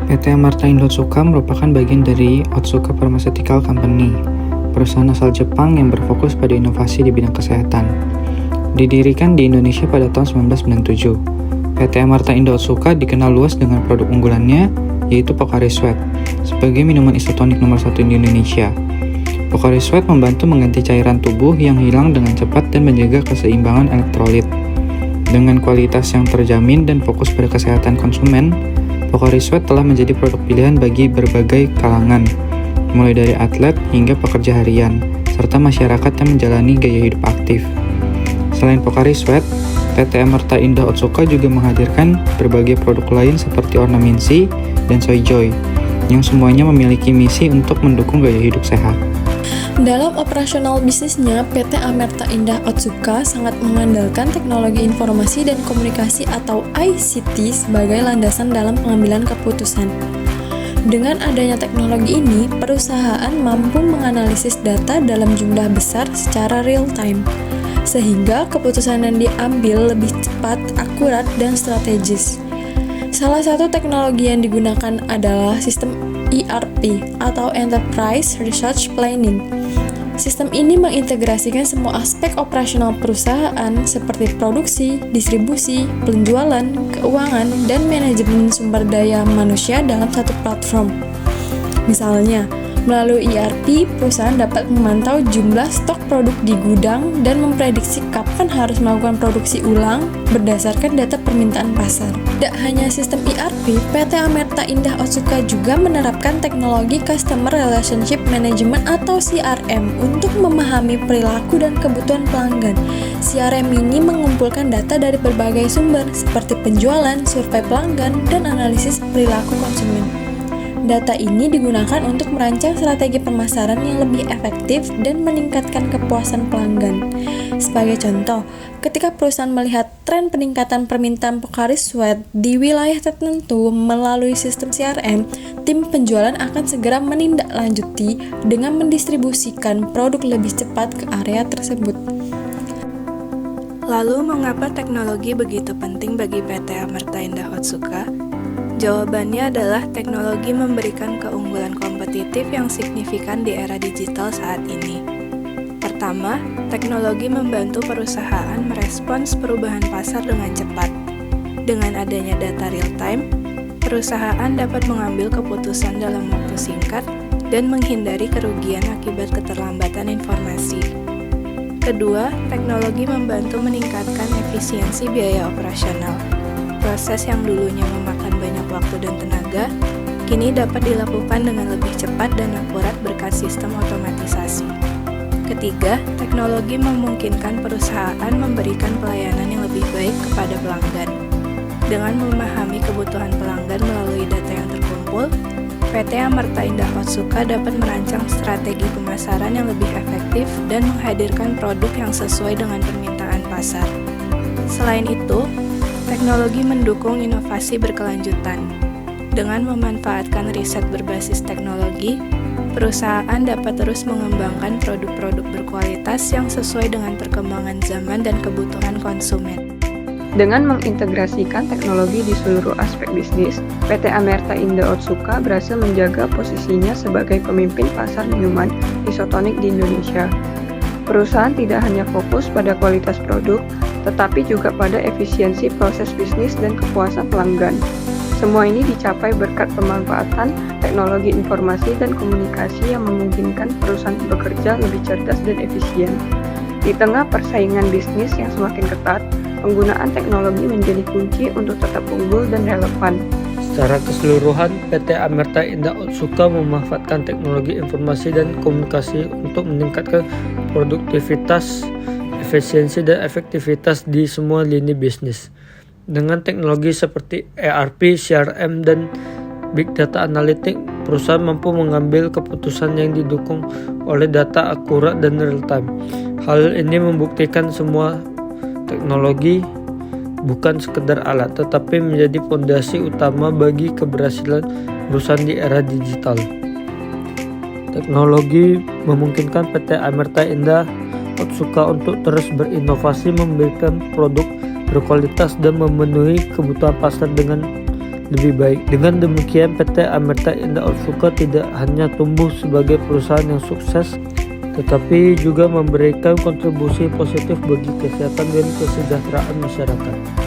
PT Amarta Indo Otsuka merupakan bagian dari Otsuka Pharmaceutical Company, perusahaan asal Jepang yang berfokus pada inovasi di bidang kesehatan. Didirikan di Indonesia pada tahun 1997, PT Amarta Indo Otsuka dikenal luas dengan produk unggulannya, yaitu Pocari Sweat, sebagai minuman isotonik nomor 1 di Indonesia. Pocari Sweat membantu mengganti cairan tubuh yang hilang dengan cepat dan menjaga keseimbangan elektrolit. Dengan kualitas yang terjamin dan fokus pada kesehatan konsumen, Pocari Sweat telah menjadi produk pilihan bagi berbagai kalangan, mulai dari atlet hingga pekerja harian, serta masyarakat yang menjalani gaya hidup aktif. Selain Pocari Sweat, PT Amarta Indah Otsuka juga menghadirkan berbagai produk lain seperti Ornaminsi dan Soyjoy, yang semuanya memiliki misi untuk mendukung gaya hidup sehat. Dalam operasional bisnisnya, PT Amarta Indah Otsuka sangat mengandalkan teknologi informasi dan komunikasi atau ICT sebagai landasan dalam pengambilan keputusan. Dengan adanya teknologi ini, perusahaan mampu menganalisis data dalam jumlah besar secara real time, sehingga keputusan yang diambil lebih cepat, akurat, dan strategis. Salah satu teknologi yang digunakan adalah sistem ERP atau Enterprise Resource Planning. Sistem ini mengintegrasikan semua aspek operasional perusahaan seperti produksi, distribusi, penjualan, keuangan, dan manajemen sumber daya manusia dalam satu platform. Misalnya, melalui ERP, perusahaan dapat memantau jumlah stok produk di gudang dan memprediksi kapan harus melakukan produksi ulang berdasarkan data permintaan pasar. Tidak hanya sistem ERP, PT Amarta Indah Otsuka juga menerapkan teknologi Customer Relationship Management atau CRM untuk memahami perilaku dan kebutuhan pelanggan. CRM ini mengumpulkan data dari berbagai sumber seperti penjualan, survei pelanggan, dan analisis perilaku konsumen. Data ini digunakan untuk merancang strategi pemasaran yang lebih efektif dan meningkatkan kepuasan pelanggan. Sebagai contoh, ketika perusahaan melihat tren peningkatan permintaan Pocari Sweat di wilayah tertentu melalui sistem CRM, tim penjualan akan segera menindaklanjuti dengan mendistribusikan produk lebih cepat ke area tersebut. Lalu, mengapa teknologi begitu penting bagi PT Amarta Indah Otsuka? Jawabannya adalah teknologi memberikan keunggulan kompetitif yang signifikan di era digital saat ini. Pertama, teknologi membantu perusahaan merespons perubahan pasar dengan cepat. Dengan adanya data real-time, perusahaan dapat mengambil keputusan dalam waktu singkat dan menghindari kerugian akibat keterlambatan informasi. Kedua, teknologi membantu meningkatkan efisiensi biaya operasional. Proses yang dulunya memakan banyak waktu dan tenaga, kini dapat dilakukan dengan lebih cepat dan akurat berkat sistem otomatisasi. Ketiga, teknologi memungkinkan perusahaan memberikan pelayanan yang lebih baik kepada pelanggan. Dengan memahami kebutuhan pelanggan melalui data yang terkumpul, PT Amarta Indah Otsuka dapat merancang strategi pemasaran yang lebih efektif dan menghadirkan produk yang sesuai dengan permintaan pasar. Selain itu, teknologi mendukung inovasi berkelanjutan. Dengan memanfaatkan riset berbasis teknologi, perusahaan dapat terus mengembangkan produk-produk berkualitas yang sesuai dengan perkembangan zaman dan kebutuhan konsumen. Dengan mengintegrasikan teknologi di seluruh aspek bisnis, PT Amarta Indo Otsuka berhasil menjaga posisinya sebagai pemimpin pasar minuman isotonik di Indonesia. Perusahaan tidak hanya fokus pada kualitas produk, tetapi juga pada efisiensi proses bisnis dan kepuasan pelanggan. Semua ini dicapai berkat pemanfaatan teknologi informasi dan komunikasi yang memungkinkan perusahaan bekerja lebih cerdas dan efisien. Di tengah persaingan bisnis yang semakin ketat, penggunaan teknologi menjadi kunci untuk tetap unggul dan relevan. Secara keseluruhan, PT Amarta Indah Otsuka memanfaatkan teknologi informasi dan komunikasi untuk meningkatkan produktivitas, efisiensi, dan efektivitas di semua lini bisnis. Dengan teknologi seperti ERP, CRM, dan Big Data Analytics, perusahaan mampu mengambil keputusan yang didukung oleh data akurat dan real-time. Hal ini membuktikan semua teknologi bukan sekedar alat, tetapi menjadi fondasi utama bagi keberhasilan perusahaan di era digital. Teknologi memungkinkan PT Amarta Indah Otsuka untuk terus berinovasi, memberikan produk berkualitas dan memenuhi kebutuhan pasar dengan lebih baik. Dengan demikian, PT Amerta Indah Otsuka tidak hanya tumbuh sebagai perusahaan yang sukses, tetapi juga memberikan kontribusi positif bagi kesehatan dan kesejahteraan masyarakat.